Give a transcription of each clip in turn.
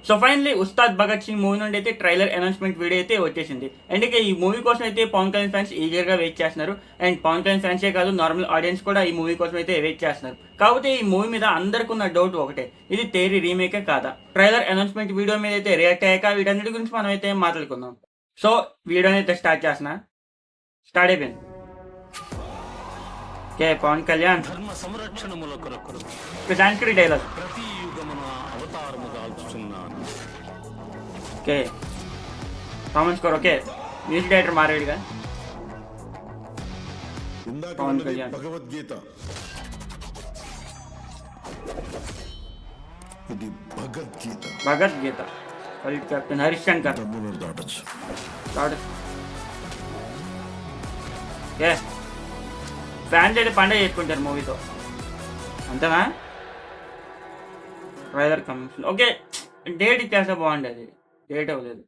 So finally Ustaad Bhagat Singh movie నుండి అయితే trailer announcement video అయితే వచ్చేసింది. అండ్ ఇక ఈ మూవీ కోసం అయితే పవన్ కళ్యాణ్ ఫ్యాన్స్ ఈగర్ గా వెయిట్ చేస్తున్నారు. అండ్ పవన్ కళ్యాణ్ ఫ్యాన్సే కాదు, నార్మల్ ఆడియన్స్ కూడా ఈ మూవీ కోసం అయితే వెయిట్ చేస్తున్నారు. కాకపోతే ఈ మూవీ మీద అందరికి ఉన్న డౌట్ ఒకటే, ఇది తేరి రీమేకే కాదా? ట్రైలర్ అనౌన్స్మెంట్ వీడియో మీద అయితే రియాక్ట్ అయ్యాక వీటన్నిటి గురించి మనం అయితే మాట్లాడుకుందాం. సో వీడియోని అయితే స్టార్ట్ చేస్తున్నా. స్టార్ట్ అయిపోయింది. ఓకే, పవన్ కళ్యాణ్ ధర్మ సంరక్షణముల కొరకు సాంస్క్రిట్ డైలాగ్. ప్రతి యుగమున అవతారము దాల్చుచున్నాను. Okay, comment score okay. Music director మారేడుగా. ఇందాక పవన్ ఉన్నది కళ్యాణ్. భగవద్గీత, ఇది భగవద్గీత. భగవద్గీత. Wild captain Harish Shankar. తమ్ముడు దాటచ్చు. ఓకే, ఫ్యాన్స్ అయితే పండుగ చేసుకుంటారు మూవీతో, అంతేనా? Trailer coming. ఓకే, డేట్ ఇచ్చేస్తే బాగుండేది, డేట్ అవ్వలేదు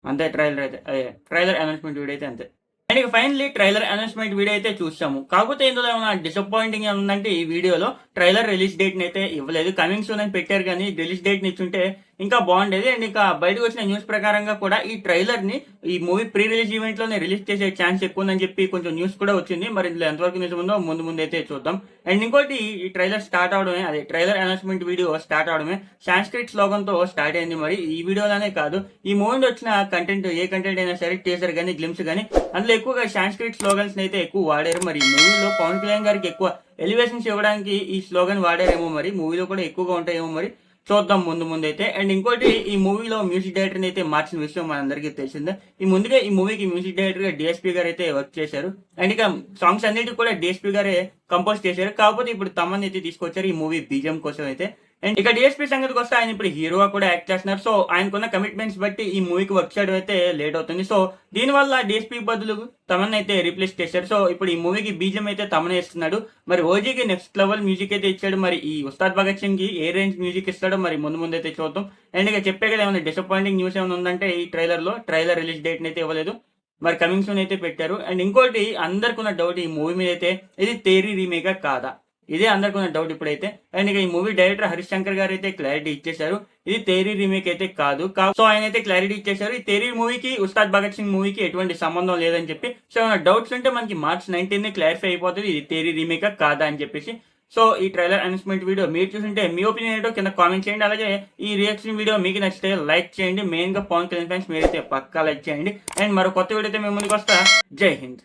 అంతే. ట్రైలర్ అయితే అదే ట్రైలర్ అనౌన్స్మెంట్ వీడియో అయితే అంతే. అండ్ ఇక ఫైనలీ ట్రైలర్ అనౌన్స్మెంట్ వీడియో అయితే చూసాము. కాకపోతే ఇందులో ఏమైనా డిసప్పాయింటింగ్ ఉందంటే ఈ వీడియోలో ట్రైలర్ రిలీజ్ డేట్ ని అయితే ఇవ్వలేదు. కమింగ్ సూన్ అని పెట్టారు, కానీ రిలీజ్ డేట్ ని ఇచ్చుంటే ఇంకా బాగుండేది. అండ్ ఇంకా బయటకు వచ్చిన న్యూస్ ప్రకారంగా కూడా ఈ ట్రైలర్ ని ఈ మూవీ ప్రీ రిలీజ్ ఈవెంట్ లోనే రిలీజ్ చేసే ఛాన్స్ ఎక్కువ ఉందని చెప్పి కొంచెం న్యూస్ కూడా వచ్చింది. మరి ఇందులో ఎంతవరకు నిజం ఉందో ముందు ముందు అయితే చూద్దాం. అండ్ ఇంకోటి, ఈ ట్రైలర్ స్టార్ట్ అవడమే, అదే ట్రైలర్ అనౌన్స్మెంట్ వీడియో స్టార్ట్ అవడమే సాంస్క్రిట్ స్లోగన్ తో స్టార్ట్ అయింది. మరి ఈ వీడియోలోనే కాదు, ఈ మూవీ వచ్చిన కంటెంట్, ఏ కంటెంట్ అయినా సరే, టీజర్ కానీ గ్లిమ్స్ కానీ, అందులో ఎక్కువగా సాంస్క్రిట్ స్లోగన్స్ అయితే ఎక్కువ వాడారు. మరి ఈ మూవీలో పవన్ కళ్యాణ్ గారికి ఎక్కువ ఎలివేషన్స్ ఇవ్వడానికి ఈ స్లోగన్ వాడారేమో, మరి మూవీలో కూడా ఎక్కువగా ఉంటాయేమో, మరి చూద్దాం ముందు ముందు అయితే. అండ్ ఇంకోటి, ఈ మూవీలో మ్యూజిక్ డైరెక్టర్ అయితే మార్చిన విషయం మనందరికీ తెలిసిందే. ఈ మూవీకి మ్యూజిక్ డైరెక్టర్ గా డిఎస్పీ గారు అయితే వర్క్ చేశారు. అండ్ ఇక సాంగ్స్ అన్నిటి కూడా డిఎస్పీ గారే కంపోజ్ చేశారు. కాకపోతే ఇప్పుడు తమన్ అయితే తీసుకొచ్చారు ఈ మూవీ బీజిఎం కోసం అయితే. అండ్ ఇక డిఎస్పీ సంగతికి వస్తే ఆయన ఇప్పుడు హీరోగా కూడా యాక్ట్ చేస్తున్నారు. సో ఆయనకున్న కమిట్మెంట్స్ బట్టి ఈ మూవీకి వర్క్ చేయడం అయితే లేట్ అవుతుంది. సో దీనివల్ల డిఎస్పీ బదులు తమన్ అయితే రీప్లేస్ చేశారు. సో ఇప్పుడు ఈ మూవీకి బీజిఎం అయితే తమనే ఇస్తున్నాడు. మరి ఓజీకి నెక్స్ట్ లెవెల్ మ్యూజిక్ అయితే ఇచ్చాడు. మరి ఈ ఉస్తాద్ భగత్ సింగ్ కి ఏ రేంజ్ మ్యూజిక్ ఇస్తాడో మరి ముందు ముందు అయితే చూద్దాం. అండ్ ఇక చెప్పే కదా, ఏమైనా డిసప్పాయింటింగ్ న్యూస్ ఏమైనా ఉందంటే ఈ ట్రైలర్ రిలీజ్ డేట్ అయితే ఇవ్వలేదు, మరి కమింగ్ సూన్ అయితే పెట్టారు. అండ్ ఇంకోటి, అందరికి ఉన్న డౌట్ ఈ మూవీ మీద అయితే, ఇది తేరీ రీమేకా కాదా? ఇదే అందరికి ఉన్న డౌట్ ఇప్పుడైతే. అండ్ ఇక ఈ మూవీ డైరెక్టర్ హరీష్ శంకర్ గారు అయితే క్లారిటీ ఇచ్చేశారు, ఇది తేరీ రీమేక్ అయితే కాదు. సో ఆయన అయితే క్లారిటీ ఇచ్చేశారు, ఈ తేరీ మూవీకి ఉస్తాద్ భగత్ సింగ్ మూవీకి ఎటువంటి సంబంధం లేదని చెప్పి. సో ఏమైనా డౌట్స్ ఉంటే మనకి March 19 క్లారిఫై అయిపోతుంది, ఇది తేరీ రీమేకా కాదా అని చెప్పేసి. సో ఈ ట్రైలర్ అనౌన్స్మెంట్ వీడియో మీరు చూసింటే మీ ఒపీనియన్ ఏంటో కింద కామెంట్ చేయండి. అలాగే ఈ రియాక్షన్ వీడియో మీకు నచ్చితే లైక్ చేయండి. మెయిన్ గా పవన్ కళ్యాణ్ ఫ్యాన్స్ మీరైతే పక్కా లైక్ చేయండి. అండ్ మరో కొత్త వీడియో అయితే మేము ముందుకు వస్తా. జై హింద్.